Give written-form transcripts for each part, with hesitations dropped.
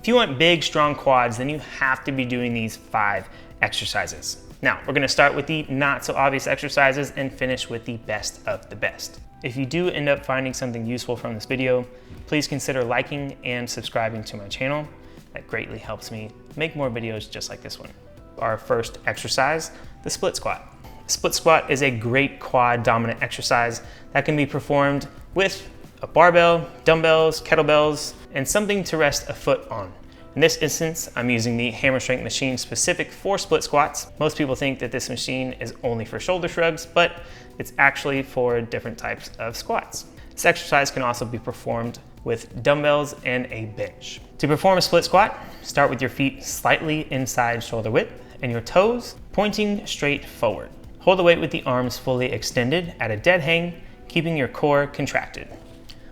If you want big, strong quads, then you have to be doing these 5 exercises. Now, we're gonna start with the not so obvious exercises and finish with the best of the best. If you do end up finding something useful from this video, please consider liking and subscribing to my channel. That greatly helps me make more videos just like this one. Our first exercise, the split squat. Split squat is a great quad dominant exercise that can be performed with a barbell, dumbbells, kettlebells, and something to rest a foot on. In this instance, I'm using the hammer strength machine specific for split squats. Most people think that this machine is only for shoulder shrugs, but it's actually for different types of squats. This exercise can also be performed with dumbbells and a bench. To perform a split squat, start with your feet slightly inside shoulder width and your toes pointing straight forward. Hold the weight with the arms fully extended at a dead hang, keeping your core contracted.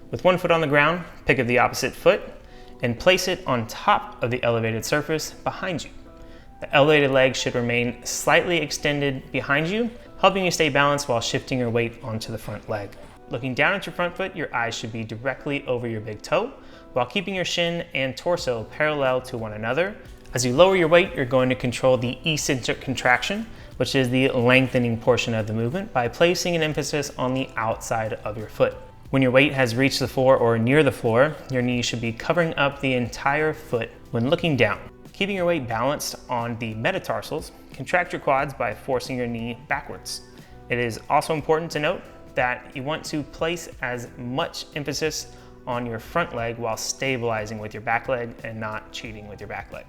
With one foot on the ground, pick up the opposite foot and place it on top of the elevated surface behind you. The elevated leg should remain slightly extended behind you, helping you stay balanced while shifting your weight onto the front leg. Looking down at your front foot, your eyes should be directly over your big toe, while keeping your shin and torso parallel to one another. As you lower your weight, you're going to control the eccentric contraction, which is the lengthening portion of the movement, by placing an emphasis on the outside of your foot. When your weight has reached the floor or near the floor, your knees should be covering up the entire foot when looking down. Keeping your weight balanced on the metatarsals, contract your quads by forcing your knee backwards. It is also important to note that you want to place as much emphasis on your front leg while stabilizing with your back leg and not cheating with your back leg.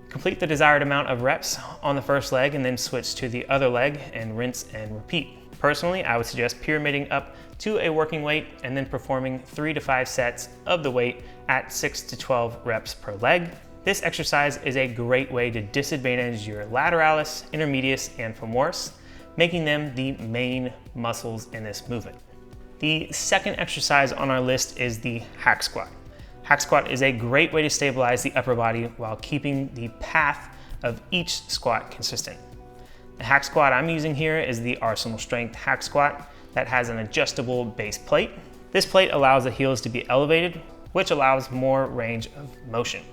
Complete the desired amount of reps on the first leg and then switch to the other leg and rinse and repeat. Personally, I would suggest pyramiding up to a working weight and then performing 3 to 5 sets of the weight at 6 to 12 reps per leg. This exercise is a great way to disadvantage your lateralis, intermedius, and femoris, making them the main muscles in this movement. The second exercise on our list is the hack squat. Hack squat is a great way to stabilize the upper body while keeping the path of each squat consistent. The hack squat I'm using here is the Arsenal Strength hack squat that has an adjustable base plate. This plate allows the heels to be elevated, which allows more range of motion.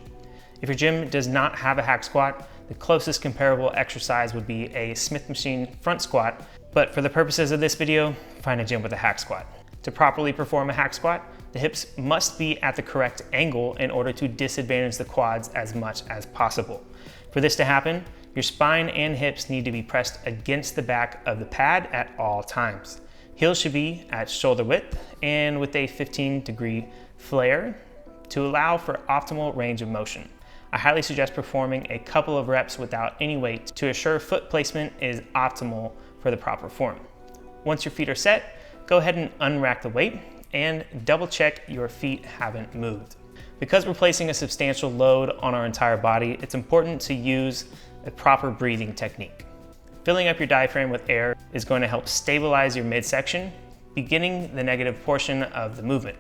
If your gym does not have a hack squat, the closest comparable exercise would be a Smith machine front squat, but for the purposes of this video, find a gym with a hack squat. To properly perform a hack squat, the hips must be at the correct angle in order to disadvantage the quads as much as possible. For this to happen, your spine and hips need to be pressed against the back of the pad at all times. Heels should be at shoulder width and with a 15-degree flare to allow for optimal range of motion. I highly suggest performing a couple of reps without any weight to assure foot placement is optimal for the proper form. Once your feet are set, go ahead and unrack the weight and double check your feet haven't moved. Because we're placing a substantial load on our entire body, it's important to use a proper breathing technique. Filling up your diaphragm with air is going to help stabilize your midsection, beginning the negative portion of the movement.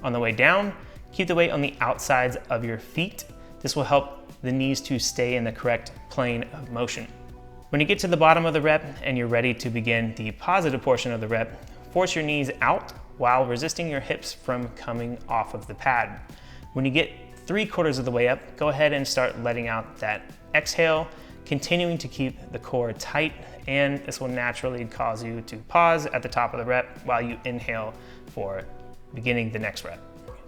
On the way down, keep the weight on the outsides of your feet. This will help the knees to stay in the correct plane of motion. When you get to the bottom of the rep and you're ready to begin the positive portion of the rep, force your knees out while resisting your hips from coming off of the pad. When you get 3/4 of the way up, go ahead and start letting out that exhale, continuing to keep the core tight, and this will naturally cause you to pause at the top of the rep while you inhale for beginning the next rep.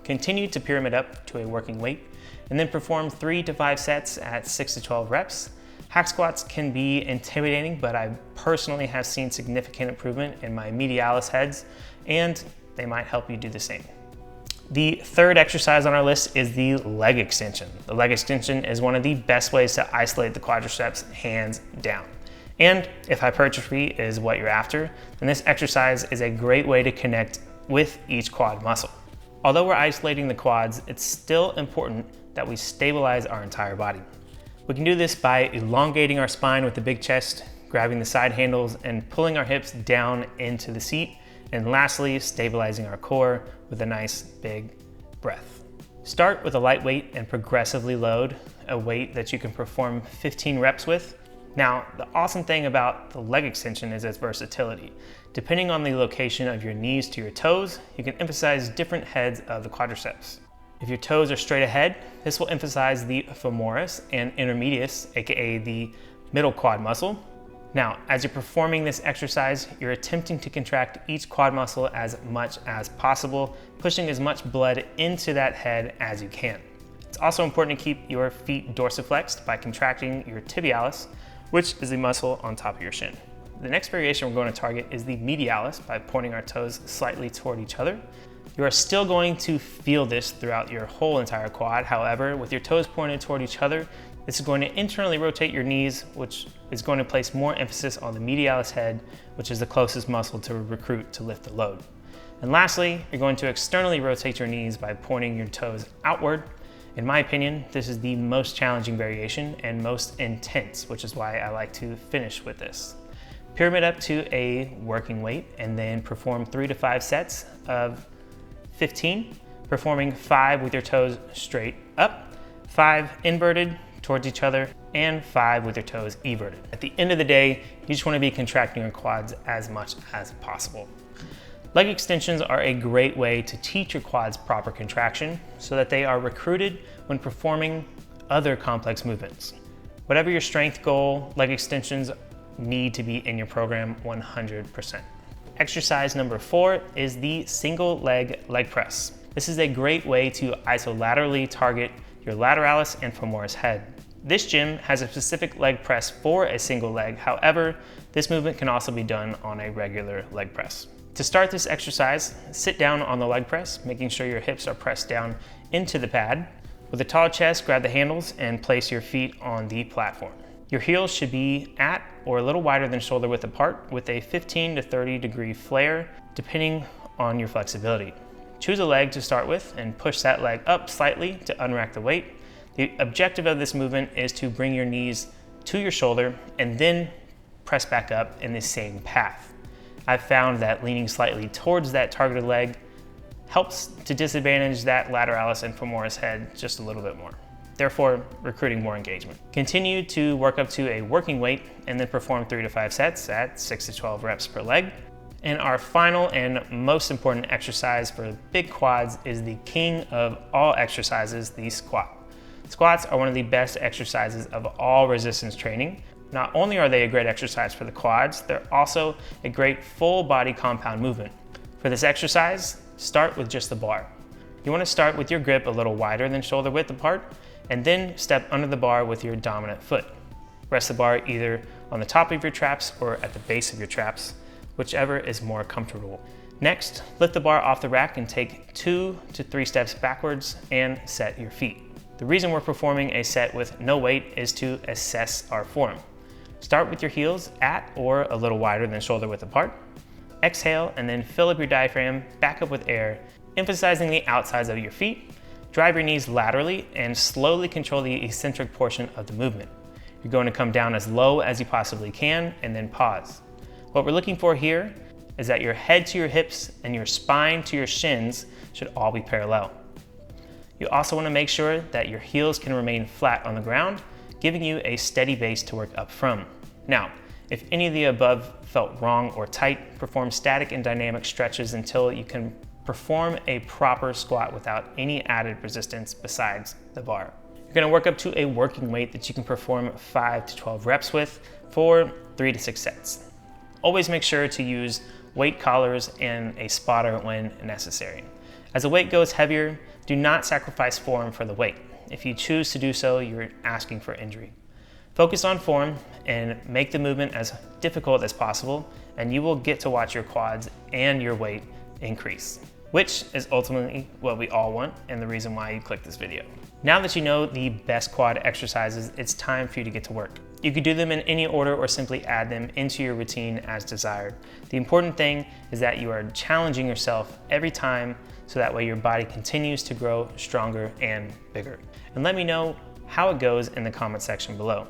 Continue to pyramid up to a working weight and then perform 3 to 5 sets at 6 to 12 reps. Hack squats can be intimidating, but I personally have seen significant improvement in my medialis heads, and they might help you do the same. The third exercise on our list is the leg extension. The leg extension is one of the best ways to isolate the quadriceps hands down. And if hypertrophy is what you're after, then this exercise is a great way to connect with each quad muscle. Although we're isolating the quads, it's still important that we stabilize our entire body. We can do this by elongating our spine with the big chest, grabbing the side handles and pulling our hips down into the seat, and lastly, stabilizing our core with a nice big breath. Start with a light weight and progressively load a weight that you can perform 15 reps with. Now, the awesome thing about the leg extension is its versatility. Depending on the location of your knees to your toes, you can emphasize different heads of the quadriceps. If your toes are straight ahead, this will emphasize the femoris and intermedius, aka the middle quad muscle. Now, as you're performing this exercise, you're attempting to contract each quad muscle as much as possible, pushing as much blood into that head as you can. It's also important to keep your feet dorsiflexed by contracting your tibialis, which is the muscle on top of your shin. The next variation we're going to target is the medialis by pointing our toes slightly toward each other. You are still going to feel this throughout your whole entire quad. However, with your toes pointed toward each other, this is going to internally rotate your knees, which is going to place more emphasis on the medialis head, which is the closest muscle to recruit to lift the load. And lastly, you're going to externally rotate your knees by pointing your toes outward. In my opinion, this is the most challenging variation and most intense, which is why I like to finish with this. Pyramid up to a working weight and then perform 3 to 5 sets of 15, performing 5 with your toes straight up, 5 inverted towards each other, and 5 with your toes everted. At the end of the day, you just want to be contracting your quads as much as possible. Leg extensions are a great way to teach your quads proper contraction so that they are recruited when performing other complex movements. Whatever your strength goal, leg extensions need to be in your program 100%. Exercise number 4 is the single leg press. This is a great way to isolaterally target your lateralis and femoris head. This gym has a specific leg press for a single leg. However, this movement can also be done on a regular leg press. To start this exercise, sit down on the leg press, making sure your hips are pressed down into the pad. With a tall chest, grab the handles and place your feet on the platform. Your heels should be at or a little wider than shoulder width apart with a 15 to 30 degree flare, depending on your flexibility. Choose a leg to start with and push that leg up slightly to unrack the weight. The objective of this movement is to bring your knees to your shoulder and then press back up in the same path. I've found that leaning slightly towards that targeted leg helps to disadvantage that lateralis and femoris head just a little bit more, therefore recruiting more engagement. Continue to work up to a working weight and then perform 3 to 5 sets at 6 to 12 reps per leg. And our final and most important exercise for big quads is the king of all exercises, the squat. Squats are one of the best exercises of all resistance training. Not only are they a great exercise for the quads, they're also a great full body compound movement. For this exercise, start with just the bar. You want to start with your grip a little wider than shoulder width apart, and then step under the bar with your dominant foot. Rest the bar either on the top of your traps or at the base of your traps, whichever is more comfortable. Next, lift the bar off the rack and take 2 to 3 steps backwards and set your feet. The reason we're performing a set with no weight is to assess our form. Start with your heels at or a little wider than shoulder width apart. Exhale and then fill up your diaphragm, back up with air, emphasizing the outsides of your feet. Drive your knees laterally and slowly control the eccentric portion of the movement. You're going to come down as low as you possibly can and then pause. What we're looking for here is that your head to your hips and your spine to your shins should all be parallel. You also want to make sure that your heels can remain flat on the ground, giving you a steady base to work up from. Now, if any of the above felt wrong or tight, perform static and dynamic stretches until you can perform a proper squat without any added resistance besides the bar. You're going to work up to a working weight that you can perform 5 to 12 reps with for 3 to 6 sets. Always make sure to use weight collars and a spotter when necessary. As the weight goes heavier, do not sacrifice form for the weight. If you choose to do so, you're asking for injury. Focus on form and make the movement as difficult as possible, and you will get to watch your quads and your weight increase, which is ultimately what we all want and the reason why you clicked this video. Now that you know the best quad exercises, it's time for you to get to work. You could do them in any order or simply add them into your routine as desired. The important thing is that you are challenging yourself every time so that way your body continues to grow stronger and bigger. And let me know how it goes in the comment section below.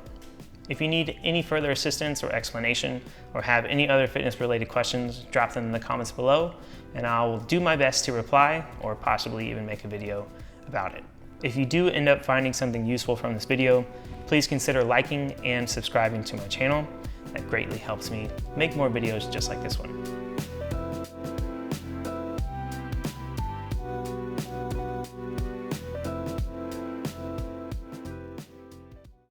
If you need any further assistance or explanation or have any other fitness related questions, drop them in the comments below and I'll do my best to reply or possibly even make a video about it. If you do end up finding something useful from this video, please consider liking and subscribing to my channel. That greatly helps me make more videos just like this one.